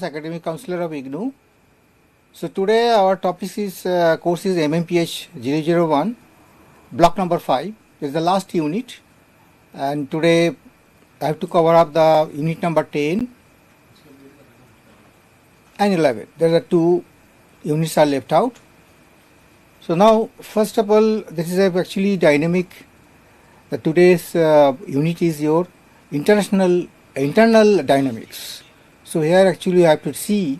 Academic Counselor of IGNOU. So today our topic is course is MMPH 001, block number 5. This is the last unit, and today I have to cover up the unit number 10 and 11. There are two units are left out. So now, first of all, this is actually dynamic. Today's unit is your internal dynamics. So here actually you have to see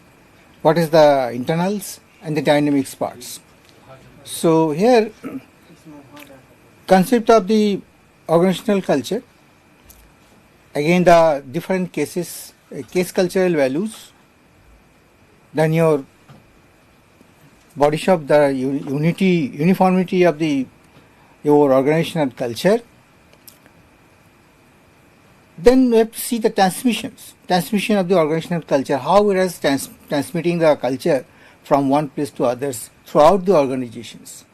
what is the internals and the dynamics parts. So here, concept of the organizational culture, again the different cases, case cultural values, then your body shop, the uniformity of your organizational culture. Then we have to see the transmission of the organizational culture, how it is transmitting the culture from one place to others throughout the organizations.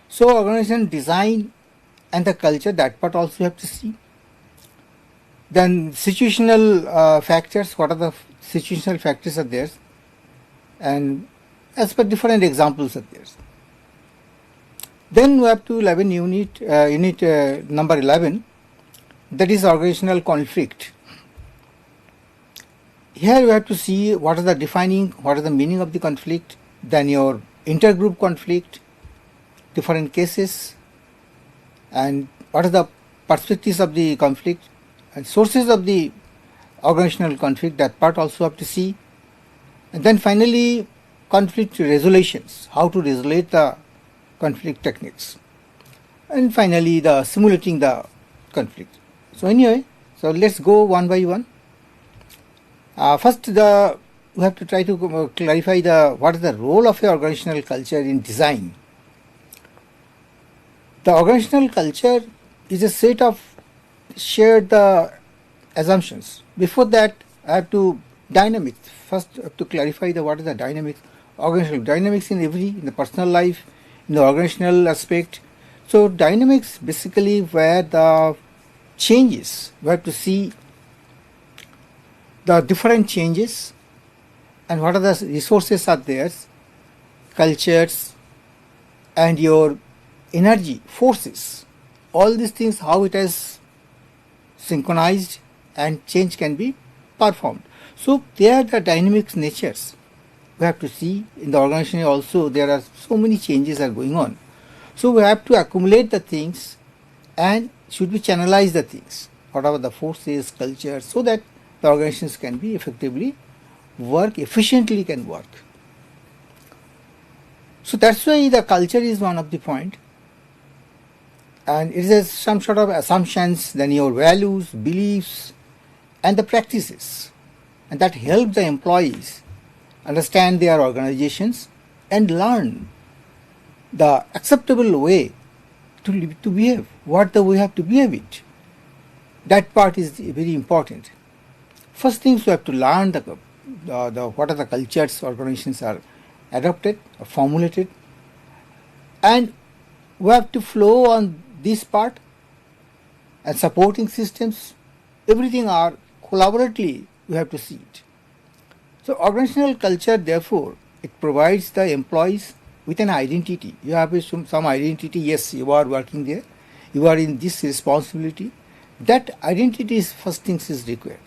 So organization design and the culture, that part also you have to see. Then situational factors, what are the situational factors are there, and as per different examples are there. Then we have to unit number 11. That is organizational conflict. Here you have to see what is the meaning of the conflict, then your intergroup conflict, different cases, and what are the perspectives of the conflict and sources of the organizational conflict, that part also have to see. And then finally, conflict resolutions, how to resolve the conflict techniques. And finally, the simulating the conflict. So anyway, so let's go one by one. First, we have to try to clarify what is the role of the organizational culture in design. The organizational culture is a set of shared assumptions. Before that, I have to dynamics. First, I have to clarify what is the dynamics. Organizational dynamics in the personal life, in the organizational aspect. So dynamics basically where the changes, we have to see the different changes and what are the resources are there, cultures and your energy, forces, all these things, how it is synchronized and change can be performed. So they are the dynamics natures. We have to see in the organization also there are so many changes are going on. So we have to accumulate the things and should we channelize the things, whatever the forces, culture, so that the organizations can be effectively efficiently can work. So that's why the culture is one of the point, and it is some sort of assumptions, then your values, beliefs, and the practices, and that help the employees understand their organizations and learn the acceptable way to behave, what we have to behave it. That part is very important. First things we have to learn what are the cultures organizations are adopted or formulated, and we have to flow on this part, and supporting systems, everything are collaboratively we have to see it. So organizational culture, therefore, it provides the employees with an identity. You have some identity, yes, you are working there, you are in this responsibility. That identity is first things is required.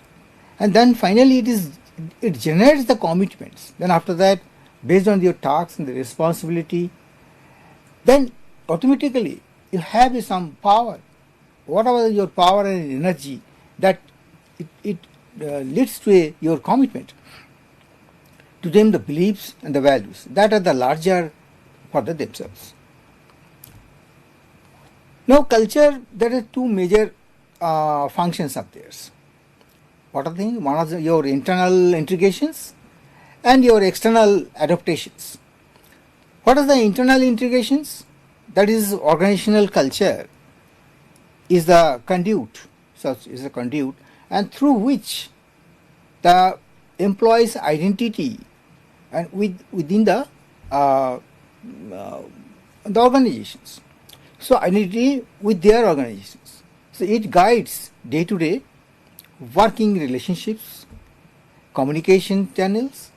And then finally it generates the commitments. Then after that, based on your tasks and the responsibility, then automatically you have some power. Whatever your power and energy, that it leads to your commitment. To them the beliefs and the values that are the larger for themselves. Now culture, there are two major functions of theirs. What are the things? One is your internal integrations and your external adaptations. What are the internal integrations? That is organizational culture is the conduit, and through which the employee's identity and within the organizations. So identity with their organizations. So it guides day-to-day working relationships, communication channels,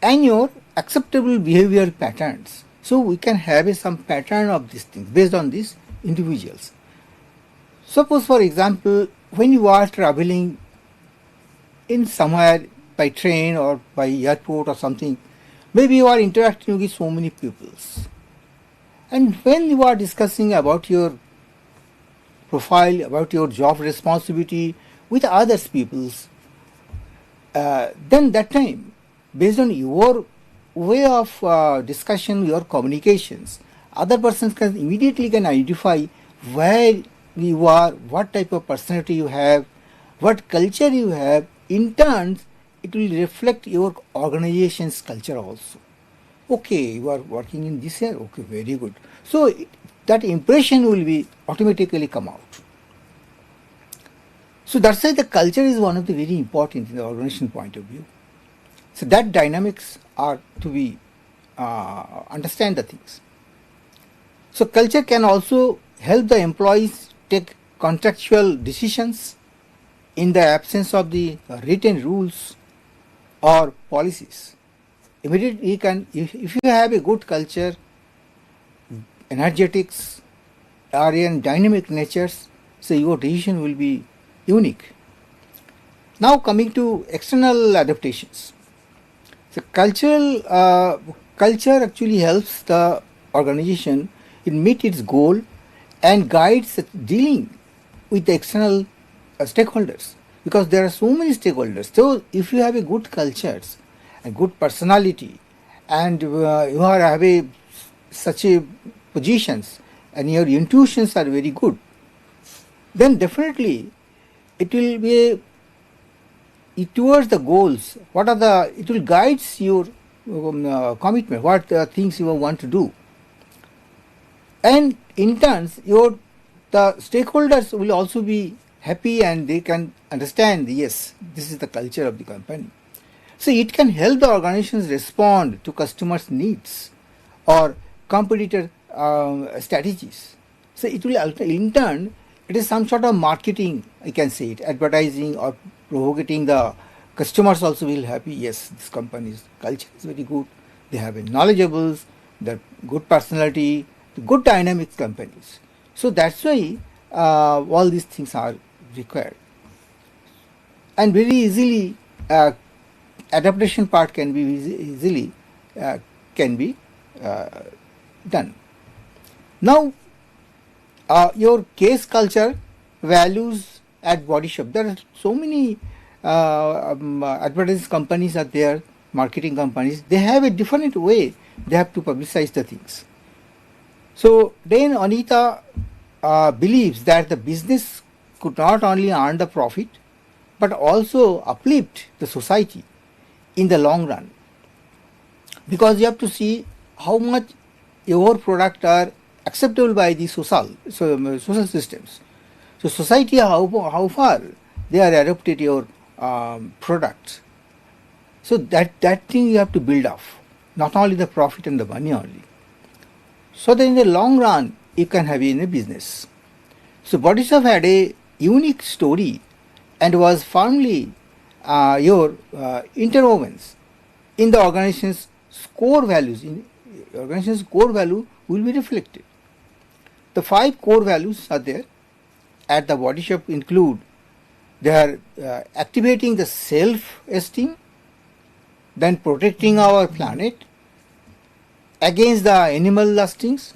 and your acceptable behavioral patterns. So we can have some pattern of these things based on these individuals. Suppose, for example, when you are traveling in somewhere by train or by airport or something, maybe you are interacting with so many peoples. And when you are discussing about your profile, about your job responsibility with others peoples, then that time, based on your way of discussion, your communications, other persons can immediately can identify where you are, what type of personality you have, what culture you have. In turn, it will reflect your organization's culture also. Okay, you are working in this area. Okay, very good. So that impression will be automatically come out. So that's why the culture is one of the very important in the organization point of view. So that dynamics are to be understand the things. So culture can also help the employees take contractual decisions in the absence of the written rules or policies. Immediately you can, if you have a good culture, energetics, are in dynamic natures, so your decision will be unique. Now coming to external adaptations. So culture actually helps the organization in meet its goal and guides dealing with the external stakeholders, because there are so many stakeholders. So if you have a good cultures and good personality and you are have a such a positions and your intuitions are very good, then definitely it will be towards the goals. What are the, it will guides your commitment, what things you want to do, and in turn your the stakeholders will also be happy and they can understand, yes, this is the culture of the company. So it can help the organizations respond to customers' needs or competitor strategies. So it will in turn, it is some sort of marketing, I can say it, advertising or provoking the customers also will happy, yes, this company's culture is very good, they have a knowledgeables, they're good personality, good dynamic companies. So that's why all these things are required. And very easily adaptation part can be easily can be done. Now your case culture values at Body Shop. There are so many advertising companies are there, marketing companies. They have a different way they have to publicize the things. So then Anita believes that the business could not only earn the profit but also uplift the society in the long run, because you have to see how much your product are acceptable by the social systems. So society, how far they are adopted your product. So that thing you have to build off, not only the profit and the money only. So that in the long run you can have in a business. So Body Shop had a unique story and was firmly interwoven in the organization's core values. In organization's core value will be reflected. The 5 core values are there at the Body Shop include, they are activating the self-esteem, then protecting our planet against the animal lustings,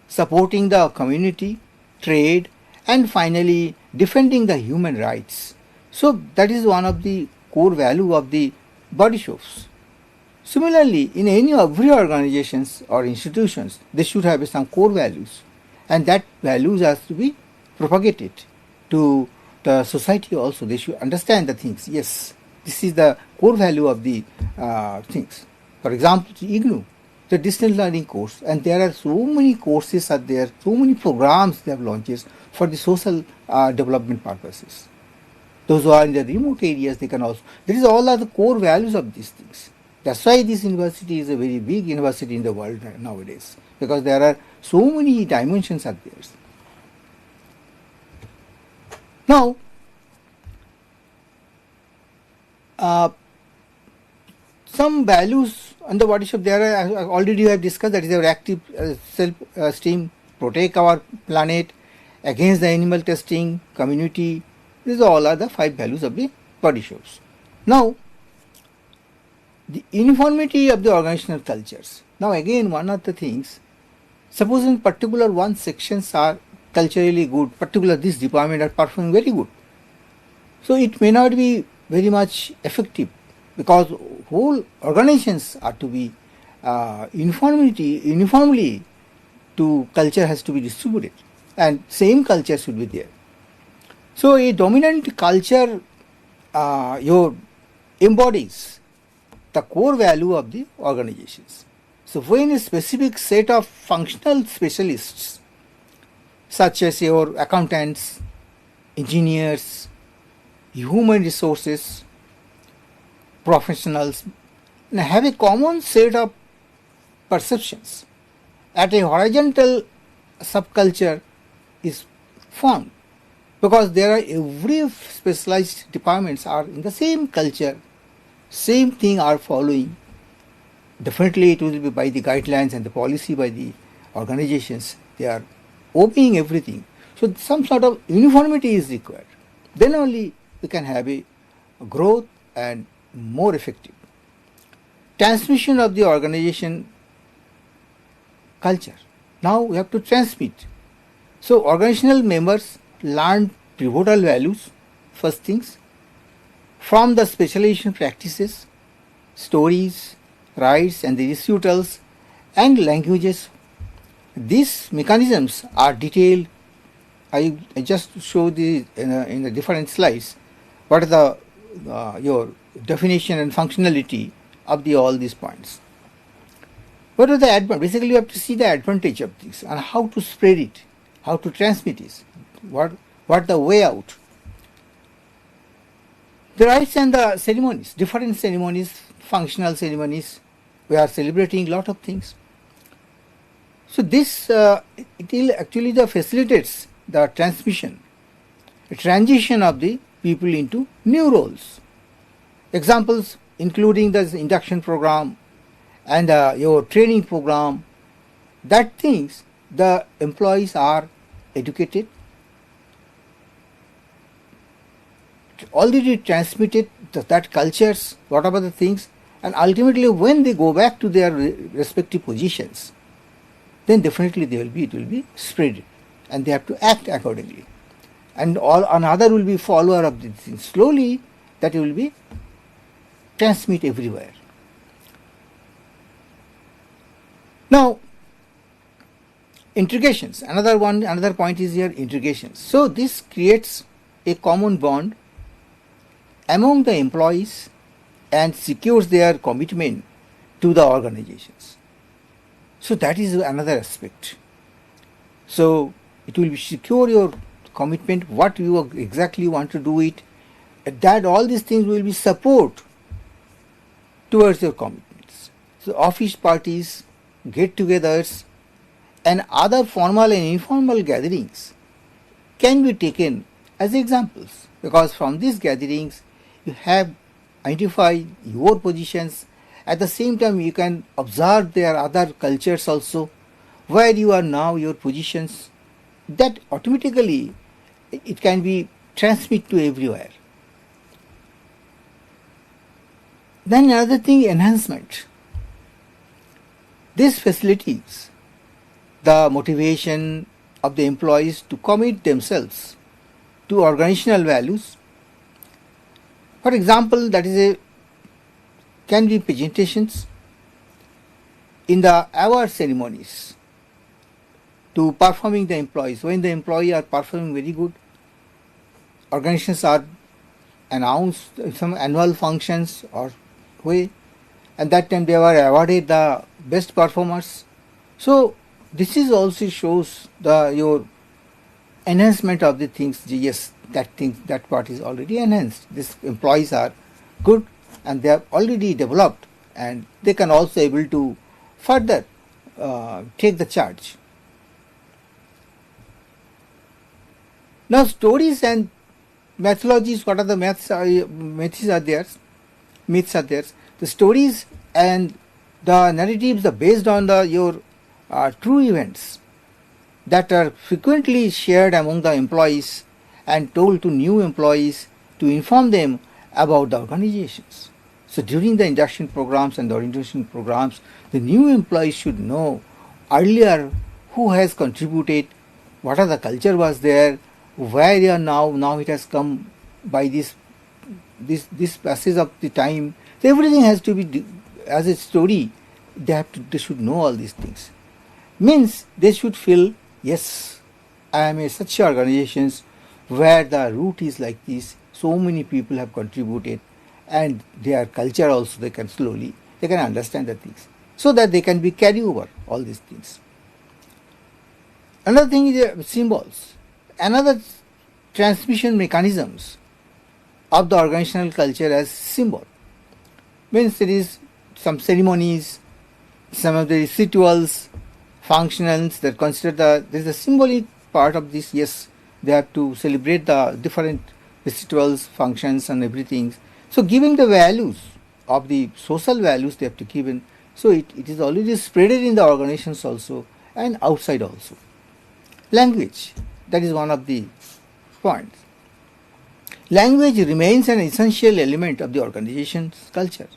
supporting the community, trade, and finally defending the human rights. So that is one of the core value of the Body Shops. Similarly, in every organizations or institutions, they should have some core values, and that values has to be propagated to the society also. They should understand the things. Yes, this is the core value of the things. For example, IGNU, the distance learning course, and there are so many courses are there, so many programs they have launched for the social development purposes. Those who are in the remote areas, they can also, this is all are the core values of these things. That's why this university is a very big university in the world nowadays, because there are so many dimensions are there. Now, some values on the body shape there are already you have discussed, that is our active self-esteem, protect our planet against the animal testing, community. These all are the 5 values of the body shapes. Now, the uniformity of the organizational cultures. Now again, one of the things, supposing particular one sections are culturally good, particular this department are performing very good, so it may not be very much effective, because whole organizations are to be uniformly to culture has to be distributed, and same culture should be there. So a dominant culture your embodies the core value of the organizations. So when a specific set of functional specialists such as your accountants, engineers, human resources professionals have a common set of perceptions, at a horizontal subculture is formed, because there are every specialized departments are in the same culture, same thing are following. Definitely it will be by the guidelines and the policy by the organizations, they are obeying everything. So some sort of uniformity is required, then only we can have a growth and more effective transmission of the organization culture. Now we have to transmit. So organizational members learn pivotal values, first things, from the specialization practices, stories, rights and the recitals and languages. These mechanisms are detailed. I just show the in the different slides what is the your definition and functionality of the all these points. What are the advantage? Basically, you have to see the advantage of this and how to spread it, how to transmit it, what the way out. The rites and the ceremonies, different ceremonies, functional ceremonies, we are celebrating lot of things. So this it will actually the facilitates the transmission, a transition of the people into new roles. Examples including the induction program and your training program, that things the employees are educated, already transmitted that cultures, whatever the things, and ultimately when they go back to their respective positions, then definitely it will be spread and they have to act accordingly. And another will be follower of these things. Slowly that will be transmit everywhere. Now, integrations, another point is here, integrations. So this creates a common bond among the employees and secures their commitment to the organizations. So that is another aspect. So it will secure your commitment, what you exactly want to do it, that all these things will be support towards your commitments. So office parties, get-togethers and other formal and informal gatherings can be taken as examples, because from these gatherings you have identified your positions. At the same time you can observe their other cultures also, where you are now, your positions, that automatically it can be transmitted to everywhere. Then another thing, enhancement. This facilitates the motivation of the employees to commit themselves to organizational values. For example, that is can be presentations in the award ceremonies to performing the employees. When the employees are performing very good, organizations are announced some annual functions or way, and that time they were awarded the best performers. So this is also shows your enhancement of the things. Yes, that part is already enhanced. These employees are good and they are already developed, and they can also able to further take the charge. Now stories and methodologies, what are the myths are there? the stories and the narratives are based on your true events that are frequently shared among the employees and told to new employees to inform them about the organizations. So during the induction programs and the orientation programs, the new employees should know earlier who has contributed, what are the culture was there, where they are now it has come by this passage of the time. So everything has to be as a story. They should know all these things. Means they should feel, yes, I am a such organizations where the root is like this, so many people have contributed, and their culture also they can understand the things, so that they can be carry over all these things. Another thing is symbols. Another transmission mechanisms of the organizational culture as symbol. Means there is some ceremonies, some of the rituals, functions that consider there is a symbolic part of this. Yes, they have to celebrate the different rituals, functions and everything. So giving the values of the social values they have to give in. So it is already spreaded in the organizations also and outside also. Language, that is one of the points. Language remains an essential element of the organization's culture,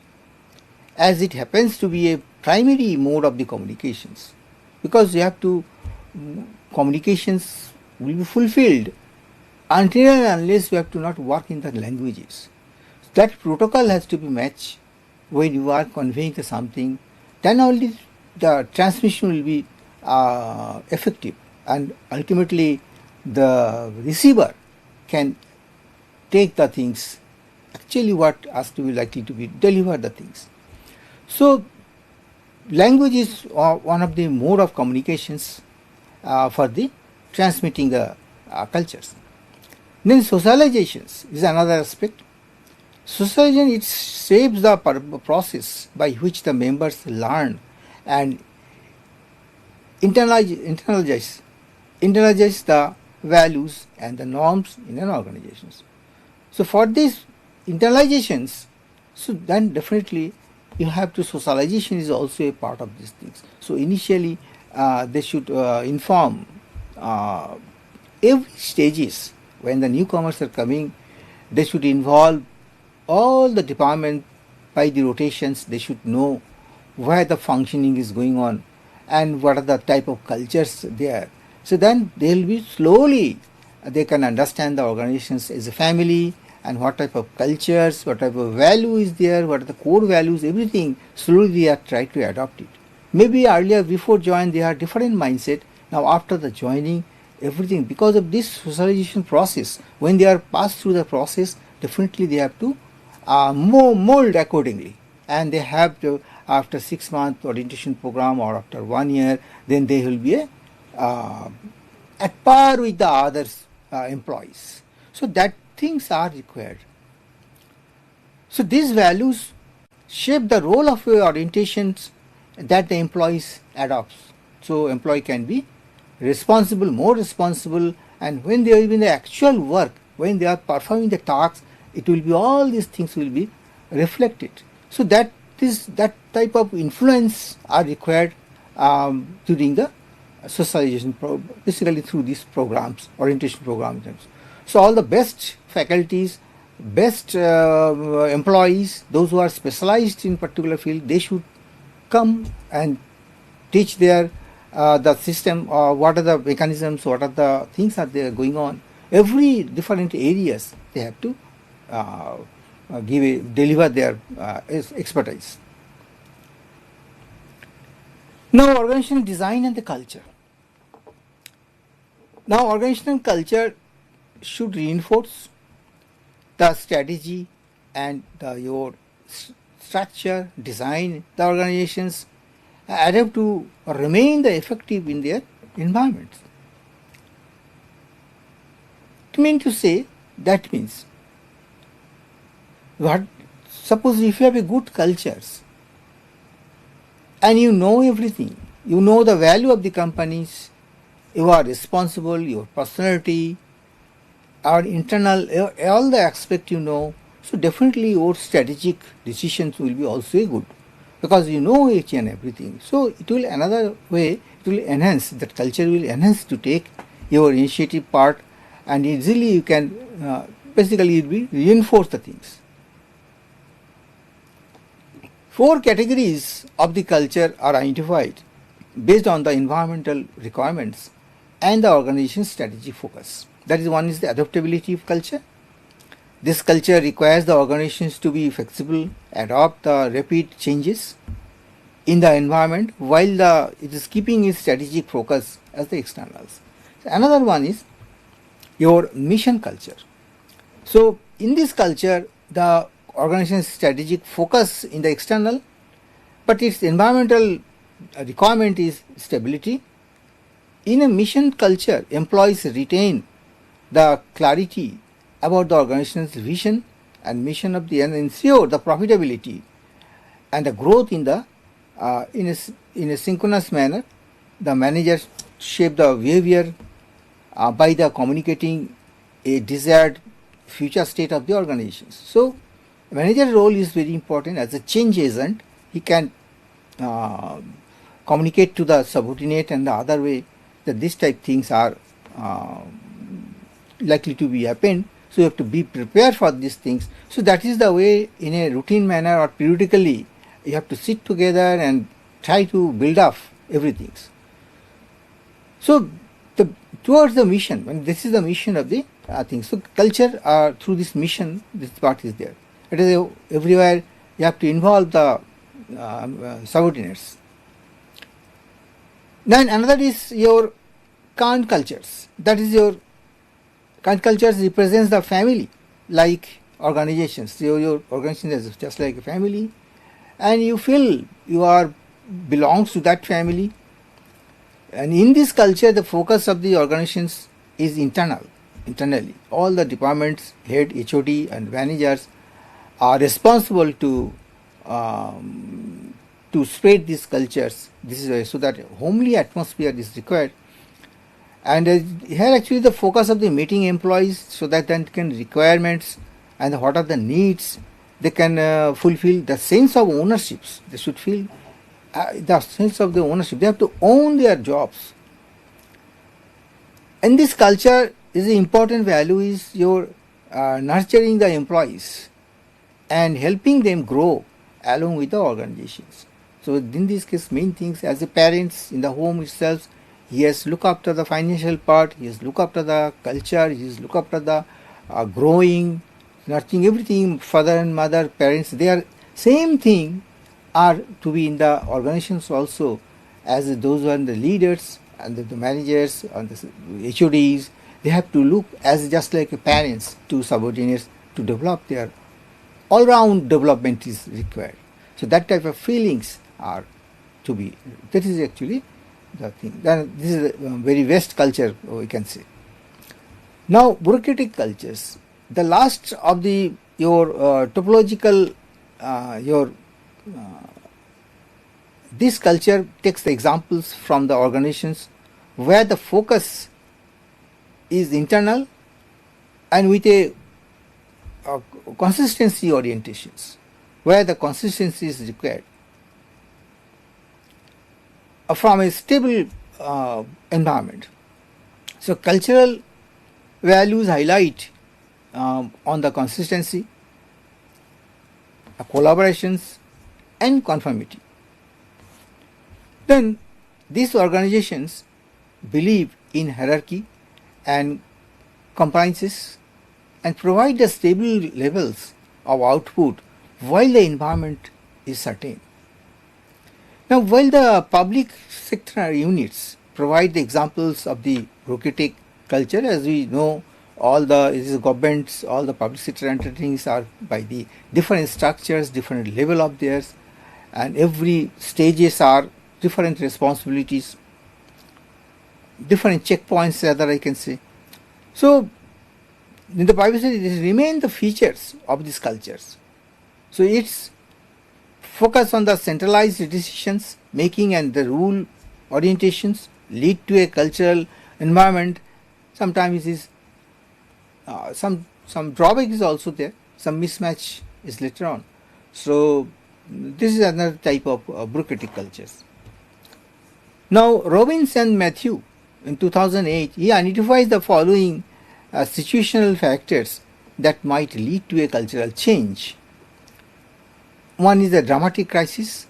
as it happens to be a primary mode of the communications, because you have to communications will be fulfilled until and unless you have to not work in the languages. That protocol has to be matched when you are conveying something, then only the transmission will be effective, and ultimately the receiver can take the things actually what has to be likely to be deliver the things. So language is one of the mode of communications for the transmitting the cultures. Then socializations is another aspect. Socialization, it shapes the process by which the members learn and internalize the values and the norms in an organization. So for these internalizations, so then definitely you have to, socialization is also a part of these things. So initially they should inform every stages when the newcomers are coming, they should involve all the department by the rotations. They should know where the functioning is going on and what are the type of cultures there. So then they will be slowly, they can understand the organizations as a family and what type of cultures, what type of value is there, what are the core values, everything. Slowly they are trying to adopt it. Maybe earlier before join they are different mindset. Now after the joining, everything, because of this socialization process, when they are passed through the process, definitely they have to mold accordingly, and they have to, after 6 month orientation program or after 1 year, then they will be at par with the other employees. So that things are required. So these values shape the role of orientations that the employees adopts. So employee can be responsible, more responsible, and when they are in the actual work, when they are performing the tasks, it will be all these things will be reflected. So that type of influence are required during the socialization, basically through these programs, orientation programs. So all the best faculties, best employees, those who are specialized in particular field, they should come and teach their the system, what are the mechanisms, what are the things are there going on. Every different areas they have to deliver their expertise. Now organizational design and the culture. Now organizational culture should reinforce the strategy and your structure, design the organizations, adapt to remain the effective in their environments. That means what, suppose if you have a good cultures and you know everything, you know the value of the companies, you are responsible, your personality, our internal, all the aspect you know, So definitely your strategic decisions will be also good, because you know each and everything. So it will another way, it will enhance, that culture will enhance to take your initiative part, and easily you can basically it will reinforce the things. 4 categories of the culture are identified based on the environmental requirements and the organization's strategic focus. That is, one is the adaptability of culture. This culture requires the organizations to be flexible, adopt the rapid changes in the environment while it is keeping its strategic focus as the externals. So another one is your mission culture. So in this culture, the organization's strategic focus in the external, but its environmental requirement is stability. In a mission culture, employees retain the clarity about the organization's vision and mission of the, and ensure the profitability and the growth in the in a synchronous manner. The managers shape the behavior by the communicating a desired future state of the organizations. So manager role is very important as a change agent. He can communicate to the subordinate and the other way that this type things are likely to be happened. So you have to be prepared for these things. So that is the way, in a routine manner or periodically, you have to sit together and try to build up everything. So towards the mission, and this is the mission of the thing. So culture, through this mission, this part is there. It is everywhere you have to involve the subordinates. Then another is your current cultures. That is, your current cultures represents the family like organizations. So your organization is just like a family, and you feel you are belongs to that family. And in this culture, the focus of the organizations is internally. All the departments, head, HOD and managers are responsible to spread these cultures. This is so that homely atmosphere is required. And here actually the focus of the meeting employees, so that then can requirements and what are the needs, they can fulfill the sense of ownerships. They should feel the sense of the ownership. They have to own their jobs. And this culture is the important value is your nurturing the employees and helping them grow along with the organizations. So in this case, main things as a parents in the home itself, he has look after the financial part, he has look after the culture, he has look after the growing, nurturing everything. Father and mother, parents, they are same thing are to be in the organizations also, as those who are the leaders and the managers and the HODs. They have to look as just like parents to subordinates to develop their all-round development is required. So that type of feelings are to be, that is actually the thing. Then this is a very West culture, we can say. Now bureaucratic cultures, the last of the your topological this culture takes the examples from the organizations where the focus is internal and with a consistency orientations, where the consistency is required from a stable environment. So cultural values highlight on the consistency, collaborations and conformity. Then these organizations believe in hierarchy and compliances and provide the stable levels of output while the environment is certain. Now while the public sector units provide the examples of the bureaucratic culture, as we know, all the governments, all the public sector entities are by the different structures, different level of theirs, and every stages are different responsibilities, different checkpoints rather I can say. So in the private sector, these remain the features of these cultures. So it's focus on the centralized decisions making and the rule orientations lead to a cultural environment. Sometimes it is some drawback is also there. some mismatch is later on. So this is another type of bureaucratic cultures. Now Robbins and Matthew in 2008, he identifies the following situational factors that might lead to a cultural change. One is a dramatic crisis.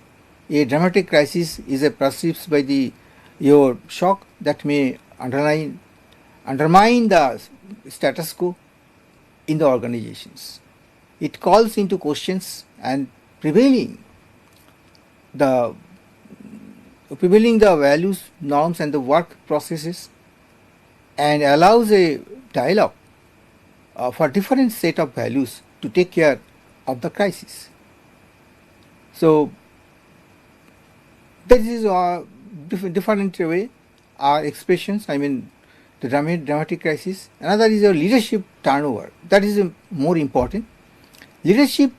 A dramatic crisis is a perceived by your shock that may undermine the status quo in the organizations. It calls into questions and prevailing the values, norms and the work processes, and allows a dialogue for different set of values to take care of the crisis. So this is a different way expressions. I mean the dramatic crisis. Another is your leadership turnover. That is more important. Leadership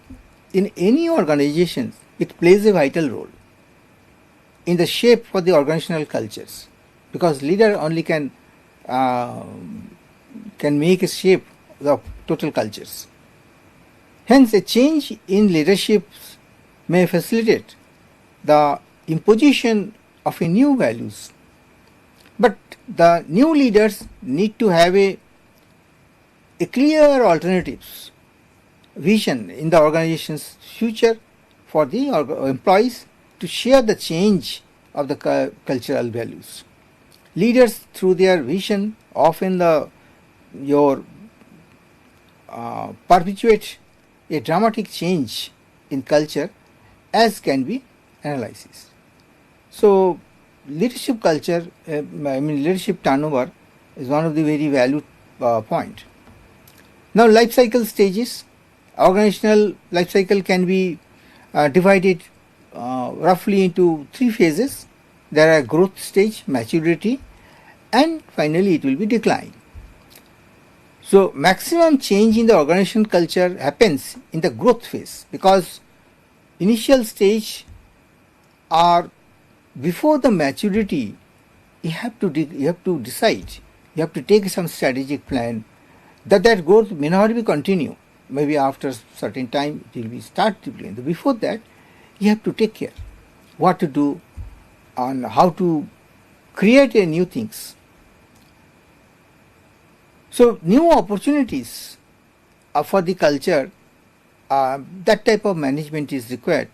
in any organization, it plays a vital role in the shape for the organizational cultures, because leader only can make a shape of total cultures. Hence, a change in leadership may facilitate the imposition of a new values, but the new leaders need to have a clear alternatives vision in the organization's future for the employees to share the change of the cultural values. Leaders, through their vision, often perpetuate a dramatic change in culture, as can be analyzed. So leadership culture, leadership turnover is one of the very valued point. Now life cycle stages. Organizational life cycle can be divided roughly into 3 phases. There are growth stage, maturity, and finally it will be decline. So maximum change in the organization culture happens in the growth phase, because initial stage are before the maturity. You have to decide, you have to take some strategic plan that growth may not be continue. Maybe after certain time it will be start decline. Before that, you have to take care what to do and how to create new things. So new opportunities for the culture, that type of management is required,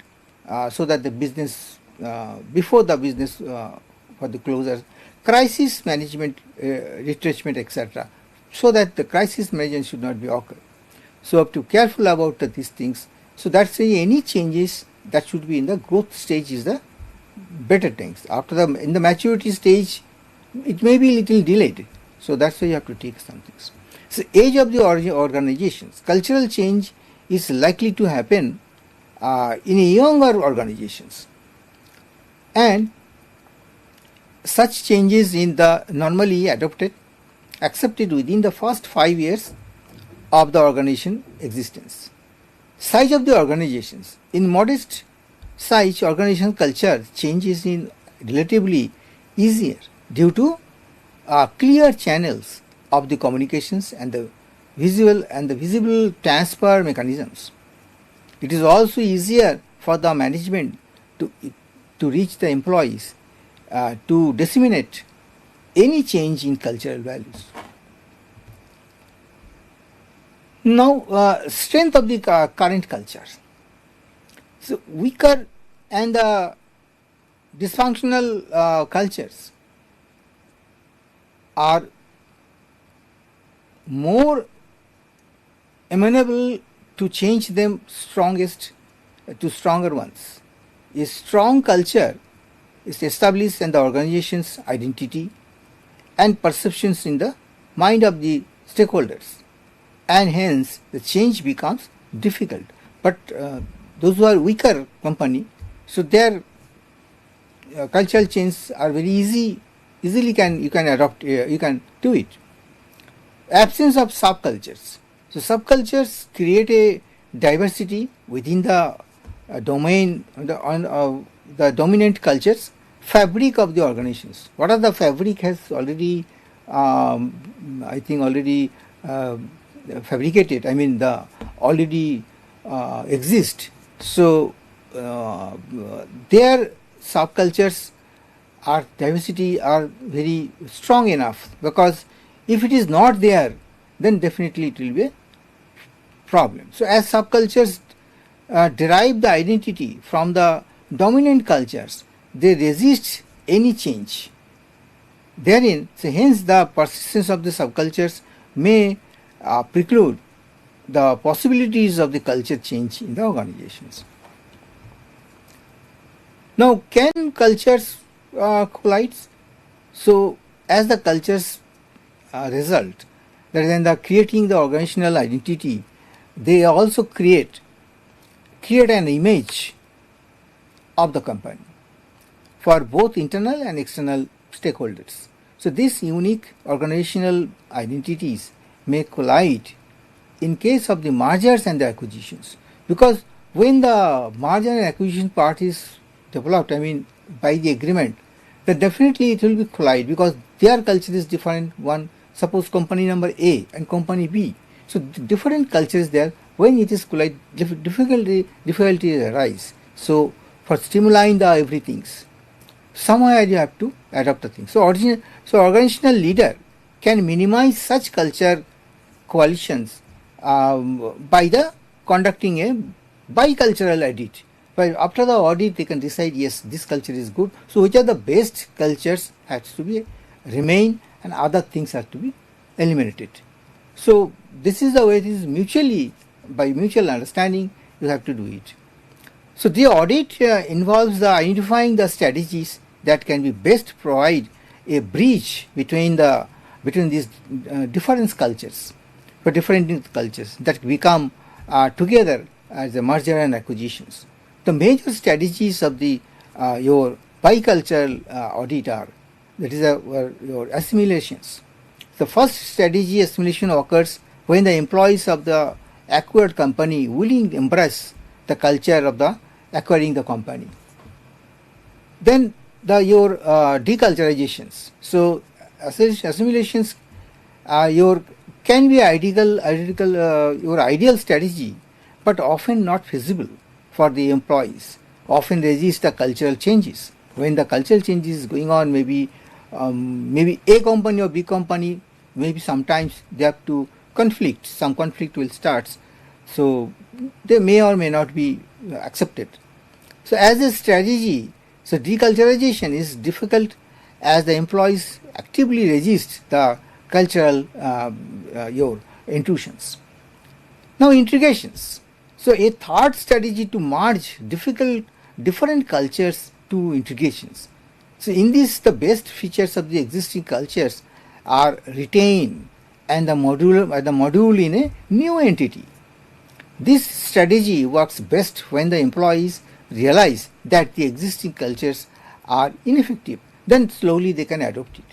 so that the business, before the business for the closure, crisis management, retrenchment, etc., so that the crisis management should not be occur. So have to careful about these things. So that's why any changes that should be in the growth stage is the better things. After in the maturity stage, it may be little delayed. So that's why you have to take some things. So age of the organizations, cultural change is likely to happen in younger organizations, and such changes in the normally accepted within the first 5 years of the organization existence. Size of the organizations. In modest size, organization culture changes in relatively easier due to clear channels of the communications and the visible transfer mechanisms. It is also easier for the management to reach the employees, to disseminate any change in cultural values. Now, strength of the current culture. So weaker and dysfunctional cultures are more amenable to change them strongest to stronger ones. A strong culture is established in the organization's identity and perceptions in the mind of the stakeholders, and hence the change becomes difficult. But those who are weaker company, so their cultural changes are very easily you can adopt, you can do it. Absence of subcultures. So subcultures create a diversity within the domain the dominant cultures fabric of the organizations. What are the fabric has already I think already fabricated. I mean the already exist. So their subcultures or diversity are very strong enough, because if it is not there, then definitely it will be a problem. So as subcultures derive the identity from the dominant cultures, they resist any change therein. So hence the persistence of the subcultures may preclude the possibilities of the culture change in the organizations. Now, can cultures collide? So as the cultures result, rather than the creating the organizational identity, they also create an image of the company for both internal and external stakeholders. So these unique organizational identities may collide in case of the mergers and the acquisitions, because when the merger and acquisition part is developed, I mean by the agreement, then definitely it will be collide, because their culture is different. One, suppose company number A and company B, so different cultures there. When it is collide, difficulty arise. So for streamline the everythings, somewhere you have to adopt the thing. So organizational leader can minimize such culture coalitions by the conducting a bicultural audit. But after the audit, they can decide, yes, this culture is good. So which are the best cultures has to be remain, and other things have to be eliminated. So this is the way it is mutually, by mutual understanding, you have to do it. So the audit involves the identifying the strategies that can be best provide a bridge between these different cultures, for different cultures that become together as a merger and acquisitions. The major strategies of the your bicultural audit are, that is your assimilations. The first strategy, assimilation, occurs when the employees of the acquired company willingly embrace the culture of the acquiring the company. Then your deculturizations. So assimilations can be your ideal strategy, but often not feasible for the employees. Often resist the cultural changes. When the cultural changes is going on, maybe A company or B company, maybe sometimes they have to conflict. Some conflict will start. So they may or may not be accepted. So as a strategy, so deculturalization is difficult, as the employees actively resist the cultural your intrusions. Now integrations. So a third strategy to merge different cultures to integrations. So in this, the best features of the existing cultures are retained and the module in a new entity. This strategy works best when the employees realize that the existing cultures are ineffective. Then slowly they can adopt it.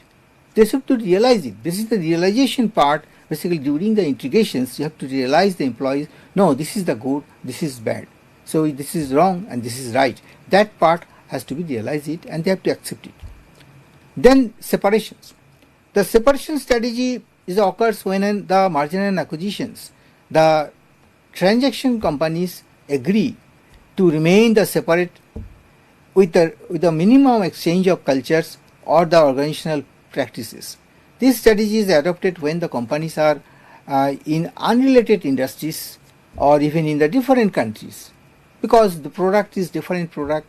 They have to realize it. This is the realization part. Basically, during the integrations, you have to realize the employees, no, this is the good, this is bad. So this is wrong and this is right. That part has to be realized it, and they have to accept it. Then separations. The separation strategy occurs when in the merger and acquisitions, the transaction companies agree to remain the separate with the minimum exchange of cultures or the organizational practices. This strategy is adopted when the companies are in unrelated industries or even in the different countries, because the product is different product.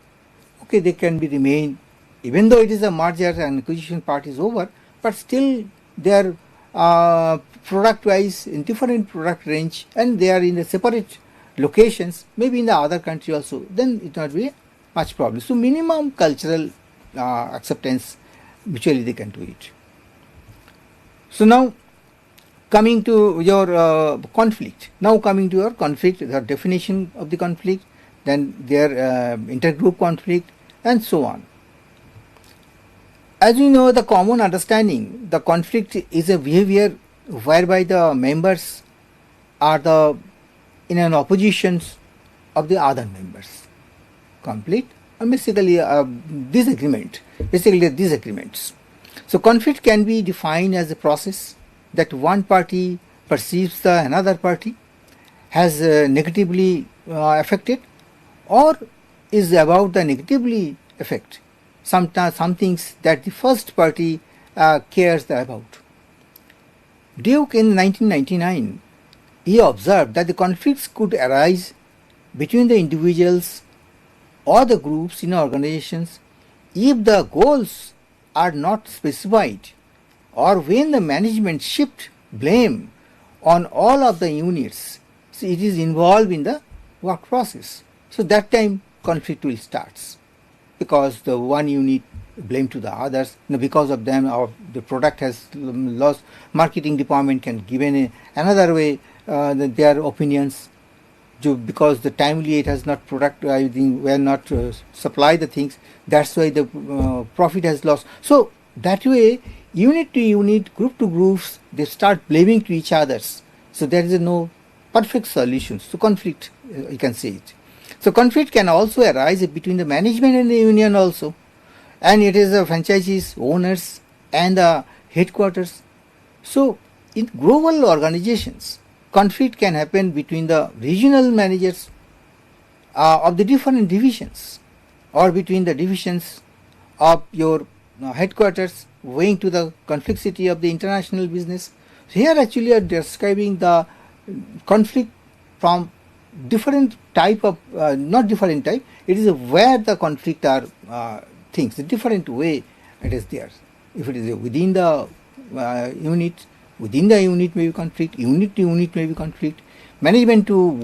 Okay, they can be remain even though it is a merger and acquisition part is over, but still they are product wise in different product range, and they are in the separate locations, maybe in the other country also. Then it not be much problem. So minimum cultural acceptance, mutually they can do it. So now coming to your conflict. Now coming to your conflict, the definition of the conflict, then their intergroup conflict, and so on. As we know, the common understanding, the conflict is a behavior whereby the members are in an opposition of the other members. Conflict, basically disagreement, basically disagreements. So conflict can be defined as a process that one party perceives the another party has negatively affected, or is about the negatively effect, sometimes some things that the first party cares about. Duke in 1999, he observed that the conflicts could arise between the individuals or the groups in organizations if the goals are not specified, or when the management shift blame on all of the units. So it is involved in the work process. So that time conflict will start, because the one unit blame to the others. Because of them, the product has lost. Marketing department can give another way their opinions, because the timely it has not product. I think we are not supply the things. That's why the profit has lost. So that way, unit to unit, group to groups, they start blaming to each others. So there is no perfect solutions to conflict. You can say it. So conflict can also arise between the management and the union also, and it is the franchisees, owners, and the headquarters. So in global organizations, conflict can happen between the regional managers of the different divisions, or between the divisions of your headquarters, owing to the complexity of the international business. So here actually are describing the conflict from different type of, not different type, it is where the conflict are things, a different way it is there. If it is within the unit, within the unit may be conflict, unit to unit may be conflict, management to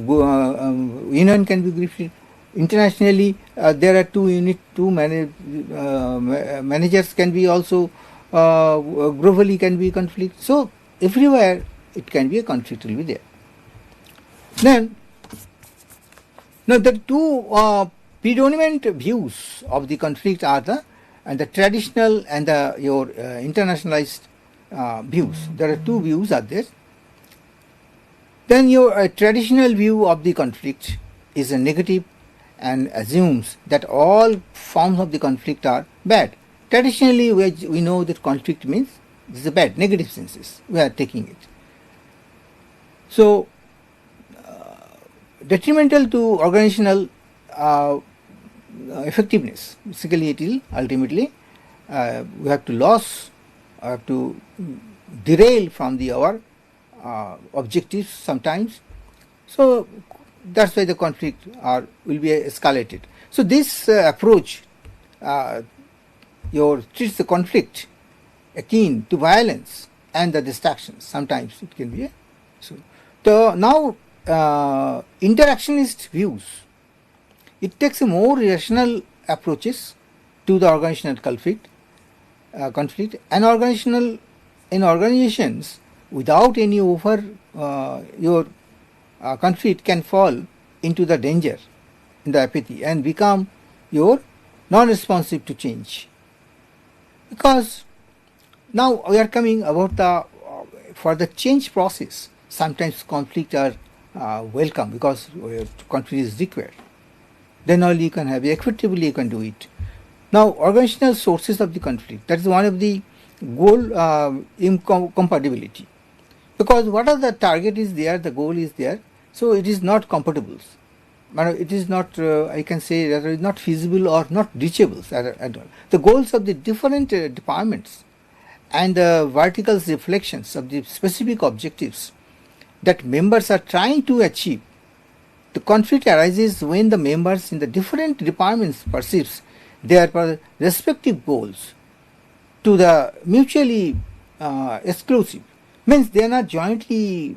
union can be conflict. Internationally, there are two managers can be also globally can be conflict. So everywhere it can be a conflict will be there. Then, now the two predominant views of the conflict are the traditional and your internationalized views. There are two views are there. Then your traditional view of the conflict is a negative and assumes that all forms of the conflict are bad. Traditionally, we know that conflict means this is a bad, negative senses. We are taking it. So, detrimental to organizational effectiveness. Basically, it will ultimately we have to lose, have to derail from our objectives sometimes. So that's why the conflict will be escalated. So this approach treats the conflict akin to violence and the distractions. Sometimes it can be. So now interactionist views, it takes a more rational approaches to the organizational conflict, and in organizations without any conflict can fall into the danger, in the apathy, and become non-responsive to change. Because now we are coming about for the change process. Sometimes conflict are welcome, because conflict is required. Then only you can have equitably you can do it. Now organizational sources of the conflict, that is one of the goal incompatibility. Because what are the target is there, the goal is there, so it is not compatible. It is not, I can say that it is not feasible or not reachable at all. The goals of the different departments and the vertical reflections of the specific objectives that members are trying to achieve. The conflict arises when the members in the different departments perceives their respective goals to the mutually exclusive. Means they are not jointly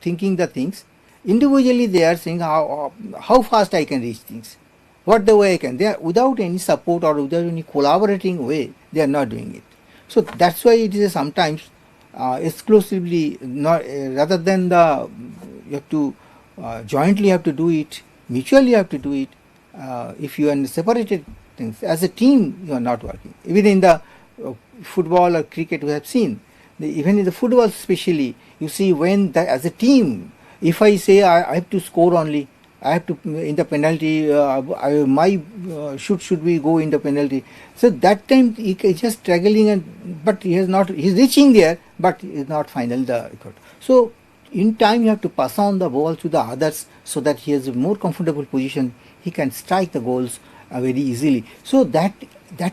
thinking the things. Individually they are saying how fast I can reach things, what the way I can. They are without any support or without any collaborating way, they are not doing it. So that's why it is sometimes exclusively, not rather than you have to jointly have to do it, mutually have to do it. If you are separated things, as a team you are not working. Even in the football or cricket we have seen, even in the football especially, you see when as a team, if I say I have to score only, I have to in the penalty, my should we go in the penalty. So that time he is just struggling, but he is reaching there, but he is not final the record. So in time you have to pass on the ball to the others so that he has a more comfortable position. He can strike the goals very easily. So that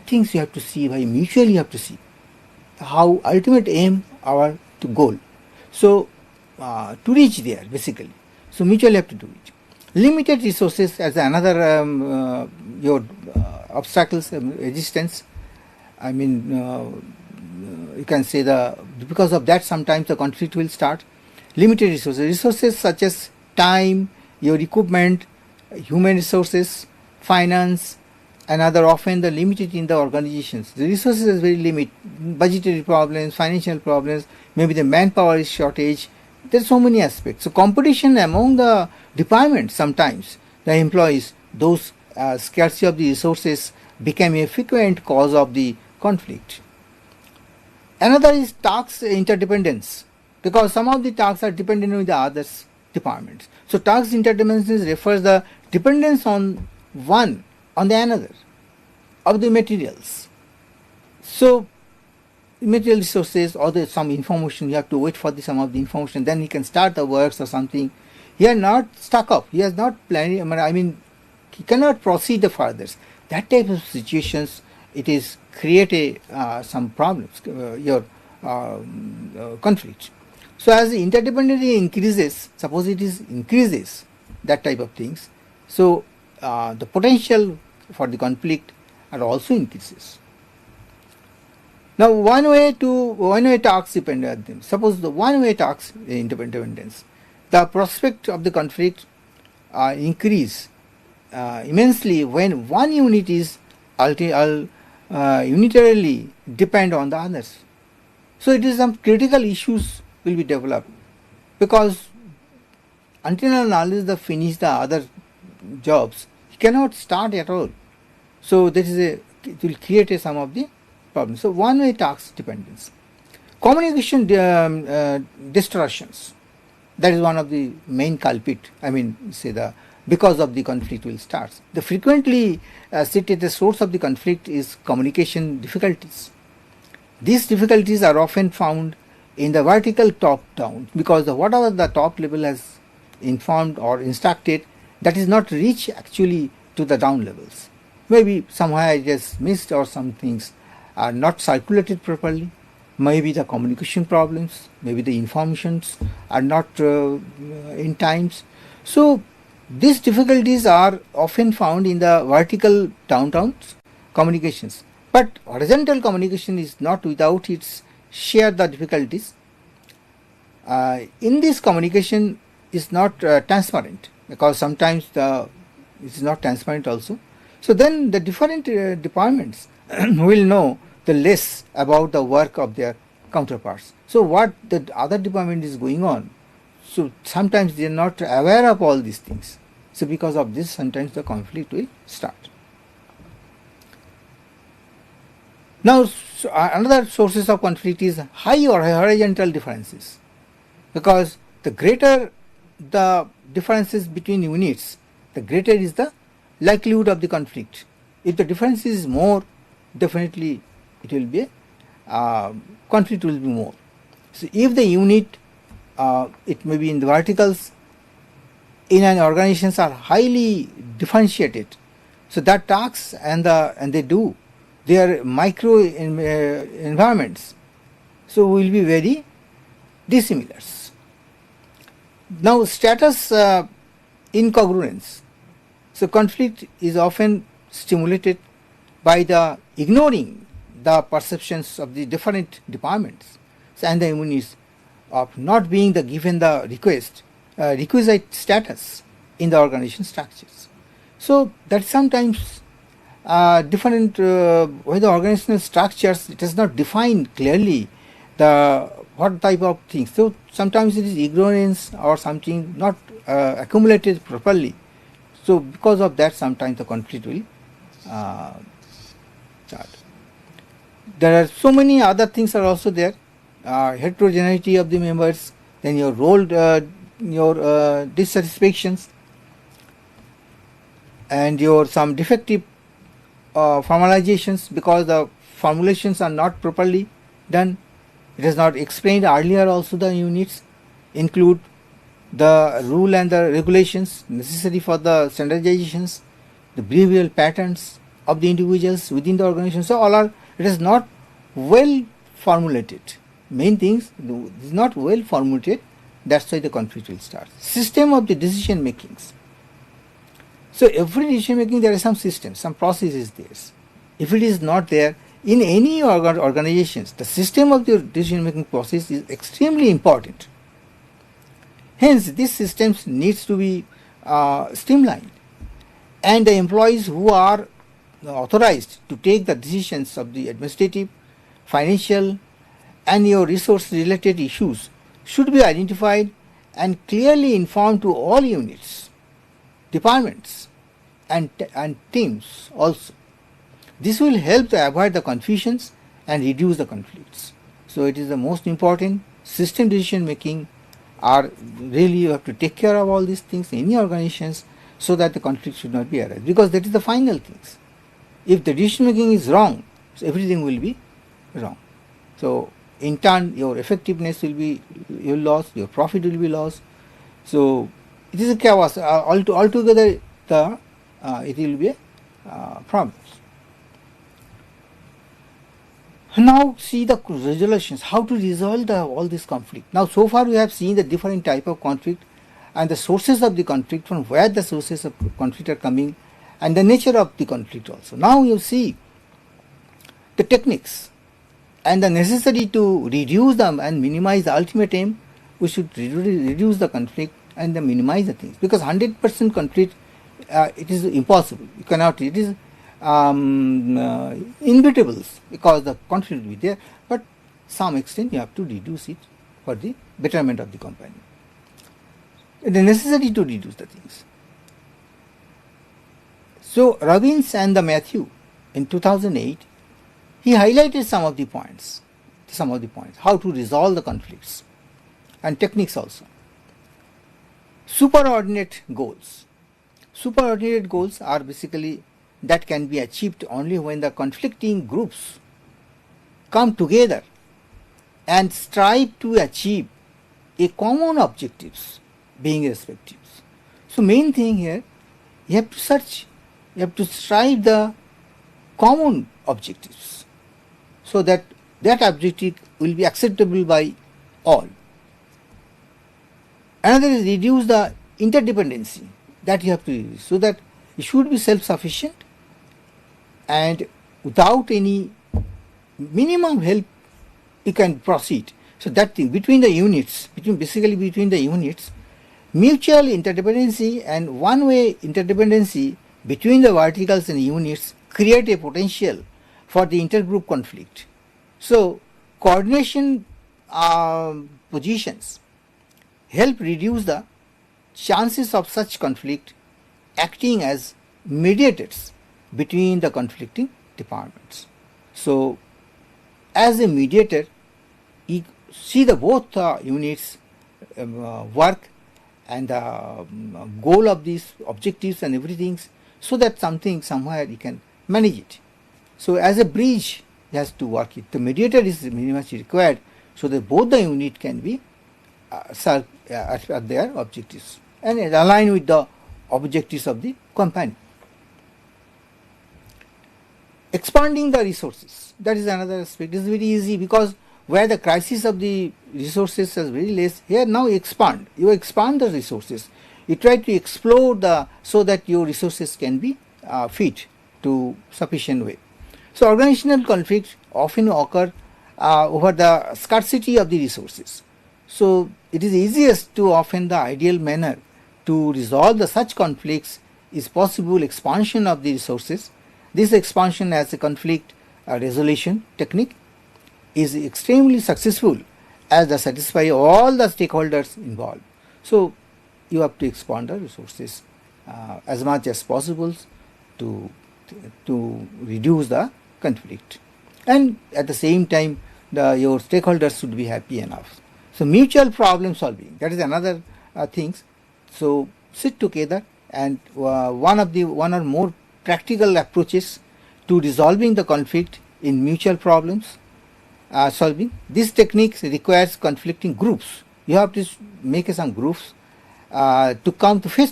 things you have to see, by mutually you have to see how ultimate aim our to goal. So to reach there basically. So mutually have to do it. Limited resources as another your obstacles resistance. I mean you can say because of that sometimes the conflict will start. Limited resources such as time, your equipment, human resources, finance, and other often the limited in the organizations. The resources is very limited, budgetary problems, financial problems, maybe the manpower is shortage. There are so many aspects. So competition among the departments sometimes, the employees, those scarcity of the resources became a frequent cause of the conflict. Another is task interdependence, because some of the tasks are dependent on the others departments. So task interdependence refers the dependence on one on the another of the materials. So material resources or some information, you have to wait for some of the information, then he can start the works or something. He is not stuck up, he has not planned, I mean he cannot proceed further. That type of situations, it is create some problems, conflict. So as the interdependency increases, suppose it is increases, that type of things, so the potential for the conflict are also increases. Now one-way talks depend on them. Suppose the one-way talks interdependence, the prospect of the conflict increase immensely when one unit is unitarily depend on the others. So it is some critical issues will be developed, because until and unless they finish the other jobs, he cannot start at all. So that is it will create some of the problems. So one-way task dependence. Communication distortions, that is one of the main culprit. I mean, say because of the conflict will start. The frequently cited the source of the conflict is communication difficulties. These difficulties are often found in the vertical top down, because whatever the top level has informed or instructed, that is not reached actually to the down levels. Maybe somewhere it is missed, or some things are not circulated properly. Maybe the communication problems, maybe the informations are not in times. So these difficulties are often found in the vertical downtown communications. But horizontal communication is not without its share the difficulties. In this communication is not transparent, because sometimes it is not transparent also. So then the different departments will know the less about the work of their counterparts. So what the other department is going on, so sometimes they are not aware of all these things. So because of this, sometimes the conflict will start. Now another sources of conflict is high or horizontal differences, because the greater the differences between units, the greater is the likelihood of the conflict. If the difference is more, definitely it will be conflict will be more. So if the unit, it may be in the verticals in an organizations are highly differentiated, so that tasks and they do their micro environments, so will be very dissimilar. Now status incongruence. So conflict is often stimulated by the ignoring the perceptions of the different departments and the units of not being given the requisite status in the organization structures. So that sometimes different when the organizational structures, it is not defined clearly what type of things. So sometimes it is ignorance or something not accumulated properly. So because of that, sometimes the conflict will start. There are so many other things are also there. Heterogeneity of the members, then your role, your dissatisfactions, and your some defective formalizations, because the formulations are not properly done. It is not explained earlier also the units. include the rule and the regulations necessary for the standardizations, the behavioral patterns of the individuals within the organization. So all are, it is not well formulated. Main things, it is not well formulated, that's why the conflict will start. System of the decision makings. So every decision making, there is some system, some process is there. If it is not there, in any organizations, the system of the decision making process is extremely important. Hence, these systems needs to be streamlined, and the employees who are authorized to take the decisions of the administrative, financial, and your resource related issues should be identified and clearly informed to all units, departments, and teams also. This will help to avoid the confusions and reduce the conflicts. So it is the most important. System decision making are really, you have to take care of all these things in any organizations so that the conflict should not be arise, because that is the final things. If the decision making is wrong, so everything will be wrong. So in turn your effectiveness will be lost, your profit will be lost. So it is a chaos. Altogether it will be a problem. Now see the resolutions, how to resolve all this conflict. Now so far we have seen the different type of conflict and the sources of the conflict, from where the sources of conflict are coming, and the nature of the conflict also. Now you see the techniques and the necessity to reduce them and minimize the ultimate aim. We should reduce the conflict and minimize the things, because 100% conflict it is impossible. You cannot. It is inevitable, because the conflict will be there, but some extent you have to reduce it for the betterment of the company. The necessity to reduce the things. So Robbins and the Matthew in 2008, he highlighted some of the points, how to resolve the conflicts and techniques also. Superordinate goals. Superordinate goals are basically that can be achieved only when the conflicting groups come together and strive to achieve a common objectives being respective. So main thing here, you have to search, you have to strive the common objectives, so that objective will be acceptable by all. Another is reduce the interdependency, that you have to reduce, so that it should be self-sufficient and without any minimum help you can proceed. So that thing between the units, between the units, mutual interdependency and one-way interdependency between the verticals and units create a potential for the intergroup conflict. So coordination positions help reduce the chances of such conflict, acting as mediators between the conflicting departments. So as a mediator, you see the both units work and the goal of these objectives and everything, so that somewhere you can manage it. So as a bridge, you has to work it. The mediator is very much required, so that both the unit can be served at their objectives and align with the objectives of the company. Expanding the resources, that is another aspect. It is very easy, because where the crisis of the resources is very less, here now you expand the resources. You try to explore so that your resources can be fit to sufficient way. So organizational conflicts often occur over the scarcity of the resources. So it is easiest to often the ideal manner to resolve such conflicts is possible expansion of the resources. This expansion as a conflict resolution technique is extremely successful as to satisfy all the stakeholders involved. So you have to expand the resources as much as possible to reduce the conflict, and at the same time your stakeholders should be happy enough. So mutual problem solving, that is another things. So sit together, and one or more practical approaches to resolving the conflict in mutual problems solving. This technique requires conflicting groups you have to make some groups to come to face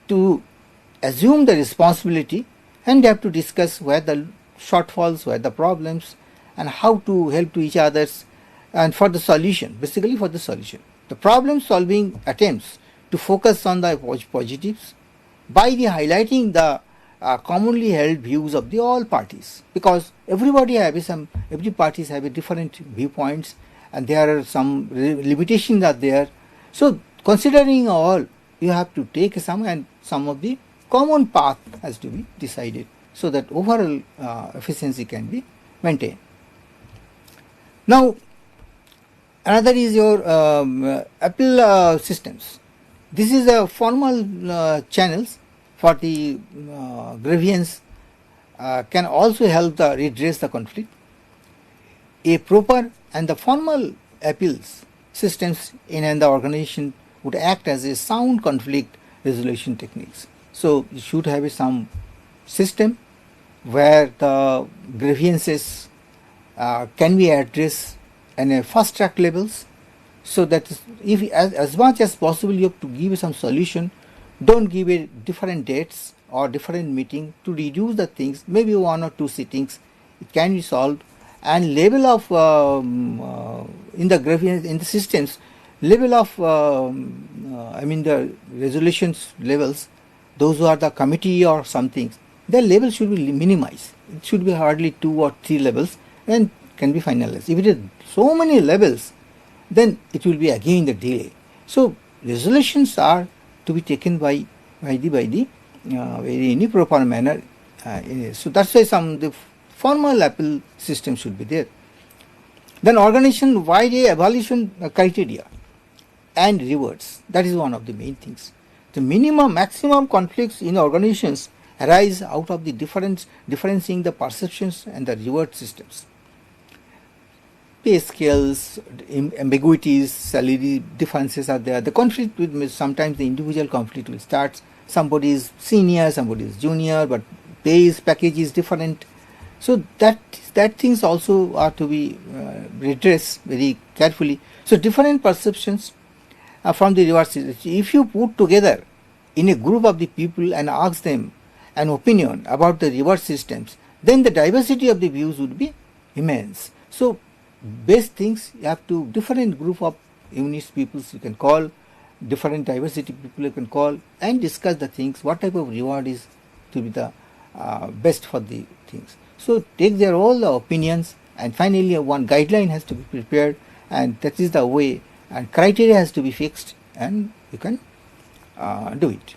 to assume the responsibility, and they have to discuss where the shortfalls, where the problems, and how to help to each others, and for the solution, basically for the solution. The problem solving attempts to focus on the positives by the highlighting the commonly held views of the all parties, because every parties have a different viewpoints, and there are some limitations are there. So considering all, you have to take some of the common path has to be decided, so that overall efficiency can be maintained. Now another is your appeal systems. This is a formal channels for the grievance can also help the redress the conflict. A proper and the formal appeals systems in the organization would act as a sound conflict resolution techniques. So you should have some system where the grievances can be addressed in a fast track levels, so that if as much as possible you have to give some solution. Don't give it different dates or different meeting to reduce the things, maybe 1 or 2 sittings it can be solved. And level of in the grievance in the systems, level of the resolutions levels, those who are the committee or something, their level should be minimized. It should be hardly 2 or 3 levels and can be finalized. If it is so many levels, then it will be again the delay. So resolutions are to be taken by the in a proper manner. So that's why the formal appeal system should be there. Then organization wide evaluation criteria and rewards. That is one of the main things. The maximum conflicts in organizations arise out of the differencing the perceptions and the reward systems. Pay scales, ambiguities, salary differences are there. The conflict will sometimes the individual conflict will start. Somebody is senior, somebody is junior, but package is different. So that things also are to be redressed very carefully. So different perceptions from the reward system. If you put together in a group of the people and ask them an opinion about the reward systems, then the diversity of the views would be immense. So best things, you have to different group of units peoples you can call, different diversity people you can call, and discuss the things, what type of reward is to be the best for the things. So take their all the opinions, and finally one guideline has to be prepared, and that is the way, and criteria has to be fixed, and you can do it.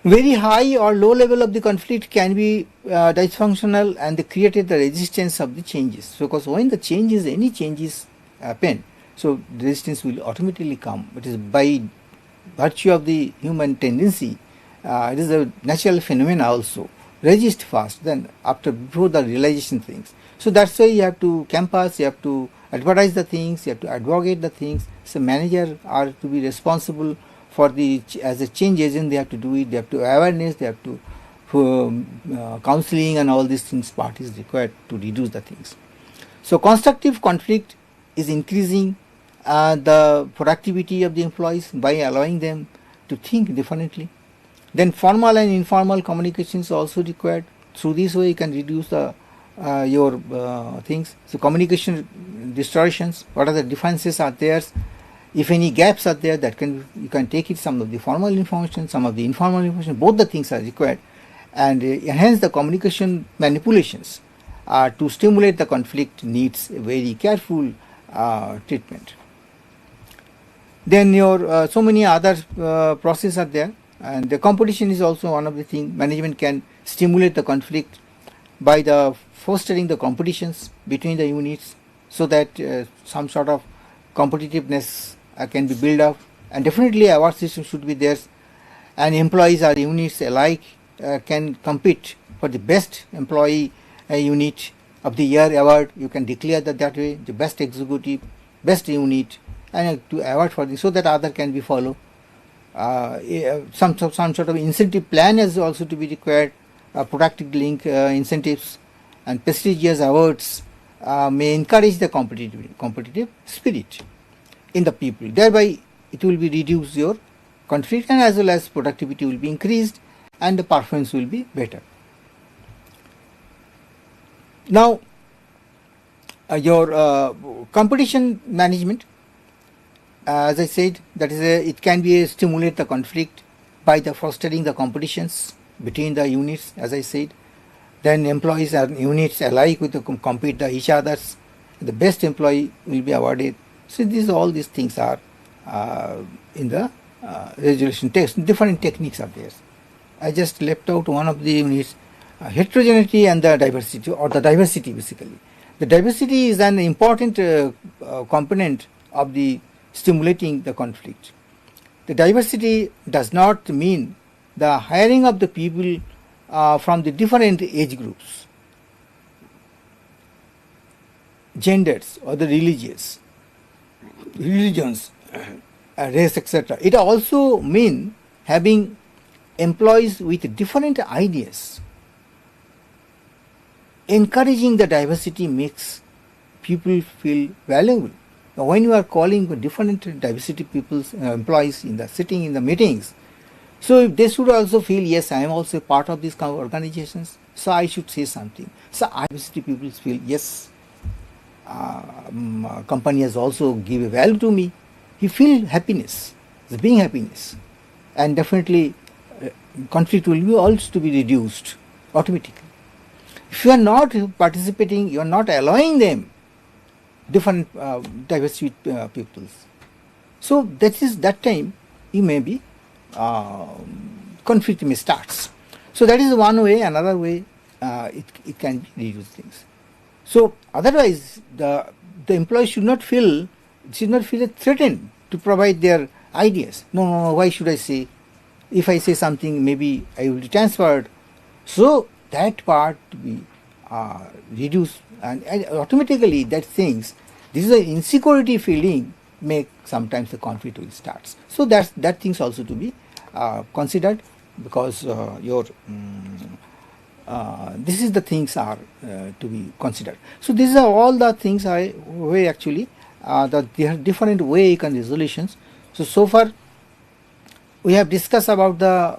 Very high or low level of the conflict can be dysfunctional, and they created the resistance of the changes. Because when the changes, any changes happen, so resistance will automatically come. It is by virtue of the human tendency. It is a natural phenomena also. Resist fast, then before the realization things. So that's why you have to campus, you have to advertise the things, you have to advocate the things. So manager are to be responsible for as a change agent. They have to do it. They have to awareness. They have to counseling and all these things. Part is required to reduce the things. So constructive conflict is increasing the productivity of the employees by allowing them to think differently. Then formal and informal communication is also required. Through this way you can reduce the your things. So communication distortions, what are the differences are there, if any gaps are there, that you can take it, some of the formal information, some of the informal information, both the things are required, and enhance the communication manipulations to stimulate the conflict needs a very careful treatment. Then your so many other processes are there, and the competition is also one of the things. Management can stimulate the conflict by the fostering the competitions between the units, so that some sort of competitiveness can be built up, and definitely award system should be there, and employees or units alike can compete for the best employee unit of the year award. You can declare that way, the best executive, best unit, and to award for this, so that other can be followed. Some sort of incentive plan is also to be required, productive link incentives and prestigious awards may encourage the competitive spirit in the people. Thereby, it will be reduce your conflict, and as well as productivity will be increased and the performance will be better. Now, your competition management, as I said, that is it can be stimulate the conflict by the fostering the competitions between the units, as I said. Then employees and units alike with compete each others. The best employee will be awarded. So all these things are in the resolution text. Different techniques are there. I just left out one of the units, heterogeneity and the diversity, or the diversity basically. The diversity is an important component of the stimulating the conflict. The diversity does not mean the hiring of the people from the different age groups, genders, or the religions, race, etc. It also means having employees with different ideas. Encouraging the diversity makes people feel valuable. Now, when you are calling different diversity people's employees in the sitting in the meetings, so they should also feel, yes, I am also a part of these kind of organizations, so I should say something. So diversity people feel, yes, company has also give a value to me. You feel happiness, the being happiness, and definitely conflict will be also to be reduced automatically. If you are not participating, you are not allowing them different diversity peoples. So that time you may be conflict may starts. So that is one way. Another way it can reduce things. So otherwise the employee should not feel threatened to provide their ideas. No, why should I say? If I say something, maybe I will be transferred. So that part to be reduced, and automatically that things, this is an insecurity feeling make sometimes the conflict will starts. So that things also to be considered, because this is the things are to be considered. So these are all the things way actually that there are different way and resolutions. So far we have discussed about the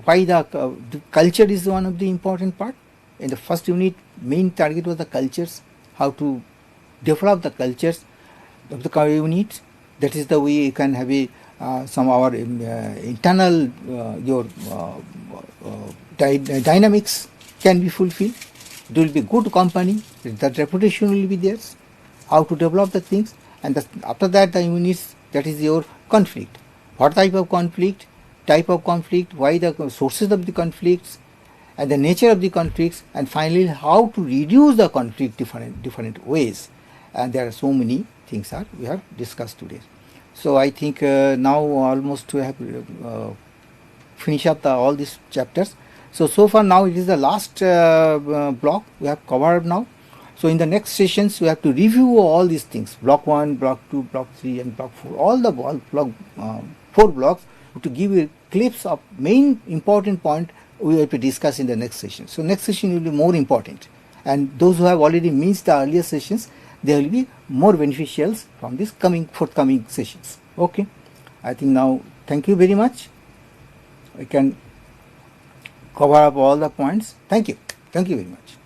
why the culture is one of the important part. In the first unit, main target was the cultures, how to develop the cultures of the units. That is the way you can have some of our internal dynamics can be fulfilled. It will be good company, that reputation will be there, how to develop the things, and after that the units, that is your conflict. What type of conflict, why the sources of the conflicts, and the nature of the conflicts, and finally how to reduce the conflict different ways. And there are so many things we have discussed today. So I think now almost we have finished up all these chapters. So far now it is the last block we have covered now. So in the next sessions we have to review all these things, block 1, block 2, block 3 and block 4, all the block 4 blocks, to give you clips of main important point we have to discuss in the next session. So next session will be more important, and those who have already missed the earlier sessions, they will be more beneficial from this forthcoming sessions. Okay, I think now thank you very much. I can cover up all the points. Thank you very much.